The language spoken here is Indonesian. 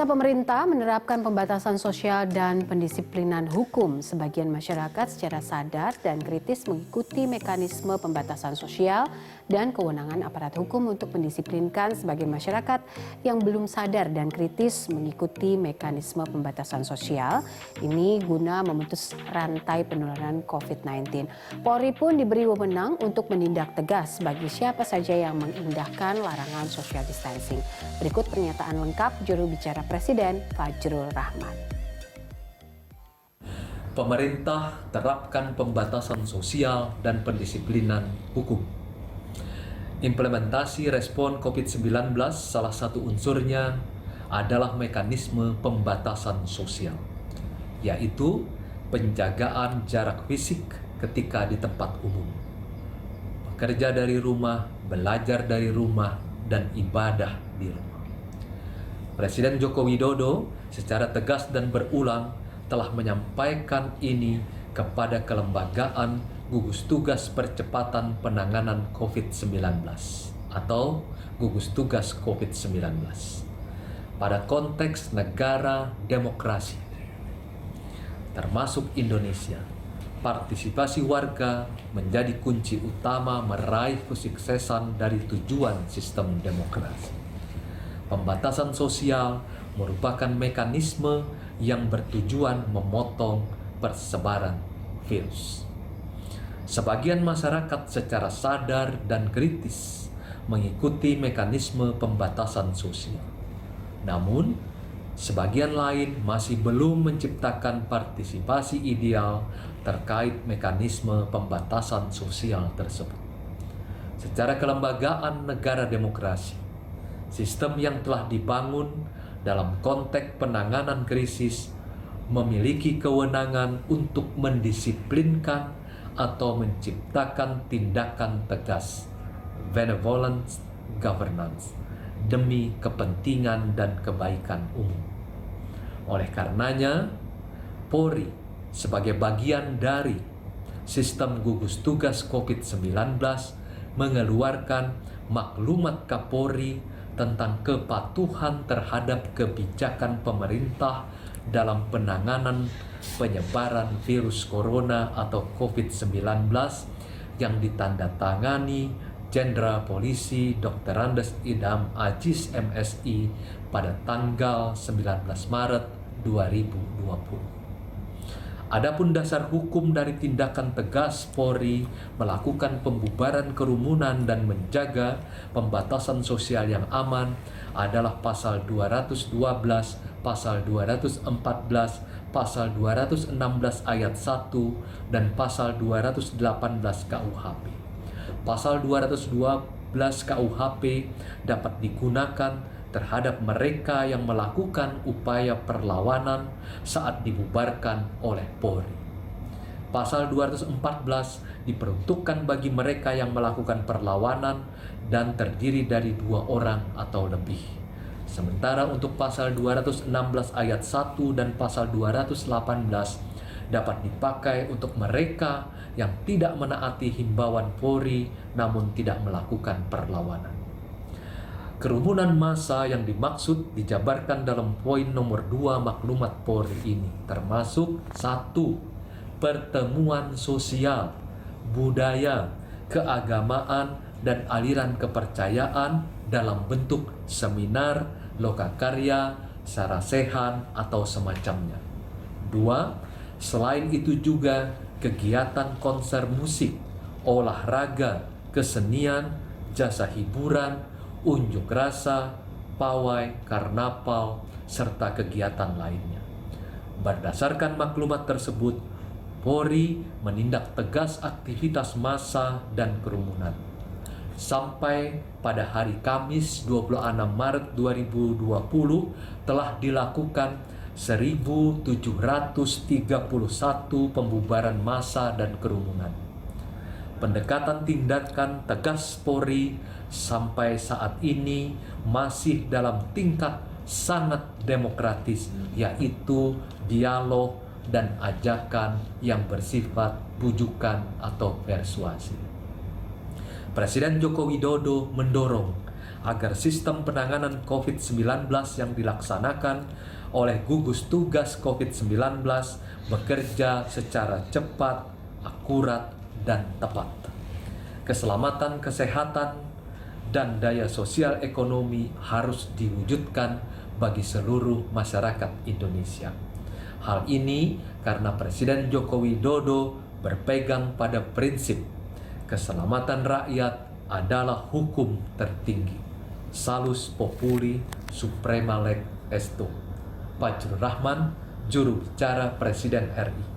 Pemirsa, pemerintah menerapkan pembatasan sosial dan pendisiplinan hukum. Sebagian masyarakat secara sadar dan kritis mengikuti mekanisme pembatasan sosial dan kewenangan aparat hukum untuk mendisiplinkan sebagian masyarakat yang belum sadar dan kritis mengikuti mekanisme pembatasan sosial. Ini guna memutus rantai penularan COVID-19. Polri pun diberi wewenang untuk menindak tegas bagi siapa saja yang mengindahkan larangan social distancing. Berikut pernyataan lengkap juru bicara Presiden Fajrul Rahman. Pemerintah terapkan pembatasan sosial dan pendisiplinan hukum. Implementasi respon COVID-19 salah satu unsurnya adalah mekanisme pembatasan sosial, yaitu penjagaan jarak fisik ketika di tempat umum, bekerja dari rumah, belajar dari rumah, dan ibadah di rumah. Presiden Joko Widodo secara tegas dan berulang telah menyampaikan ini kepada kelembagaan gugus tugas percepatan penanganan COVID-19 atau gugus tugas COVID-19 pada konteks negara demokrasi, termasuk Indonesia. Partisipasi warga menjadi kunci utama meraih kesuksesan dari tujuan sistem demokrasi. Pembatasan sosial merupakan mekanisme yang bertujuan memotong persebaran virus. Sebagian masyarakat secara sadar dan kritis mengikuti mekanisme pembatasan sosial. Namun, sebagian lain masih belum menciptakan partisipasi ideal terkait mekanisme pembatasan sosial tersebut. Secara kelembagaan negara demokrasi, sistem yang telah dibangun dalam konteks penanganan krisis memiliki kewenangan untuk mendisiplinkan atau menciptakan tindakan tegas, benevolent governance, demi kepentingan dan kebaikan umum. Oleh karenanya, Polri sebagai bagian dari sistem gugus tugas COVID-19 mengeluarkan maklumat Kapolri tentang kepatuhan terhadap kebijakan pemerintah dalam penanganan penyebaran virus corona atau COVID-19 yang ditandatangani Jenderal Polisi Dr. Andes Idham Aziz MSI pada tanggal 19 Maret 2020. Adapun dasar hukum dari tindakan tegas Polri melakukan pembubaran kerumunan dan menjaga pembatasan sosial yang aman adalah pasal 212, pasal 214, pasal 216 ayat 1, dan pasal 218 KUHP. Pasal 212 KUHP dapat digunakan terhadap mereka yang melakukan upaya perlawanan saat dibubarkan oleh Polri. Pasal 214 diperuntukkan bagi mereka yang melakukan perlawanan dan terdiri dari 2 orang atau lebih. Sementara untuk pasal 216 ayat 1 dan pasal 218 dapat dipakai untuk mereka yang tidak menaati himbauan Polri namun tidak melakukan perlawanan. Kerumunan massa yang dimaksud dijabarkan dalam poin nomor 2 maklumat Polri ini, termasuk 1. Pertemuan sosial, budaya, keagamaan, dan aliran kepercayaan dalam bentuk seminar, lokakarya, sarasehan, atau semacamnya. 2. Selain itu juga kegiatan konser musik, olahraga, kesenian, jasa hiburan, unjuk rasa, pawai, karnaval, serta kegiatan lainnya. Berdasarkan maklumat tersebut, Polri menindak tegas aktivitas massa dan kerumunan. Sampai pada hari Kamis 26 Maret 2020 telah dilakukan 1.731 pembubaran massa dan kerumunan. Pendekatan tindakan tegas Polri sampai saat ini masih dalam tingkat sangat demokratis, yaitu dialog dan ajakan yang bersifat bujukan atau persuasi. Presiden Joko Widodo mendorong agar sistem penanganan COVID-19 yang dilaksanakan oleh gugus tugas COVID-19 bekerja secara cepat, akurat, dan tepat. Keselamatan kesehatan dan daya sosial ekonomi harus diwujudkan bagi seluruh masyarakat Indonesia. Hal ini karena Presiden Joko Widodo berpegang pada prinsip keselamatan rakyat adalah hukum tertinggi. Salus Populi Suprema Leg Esto. Fajrul Rahman, juru bicara Presiden RI.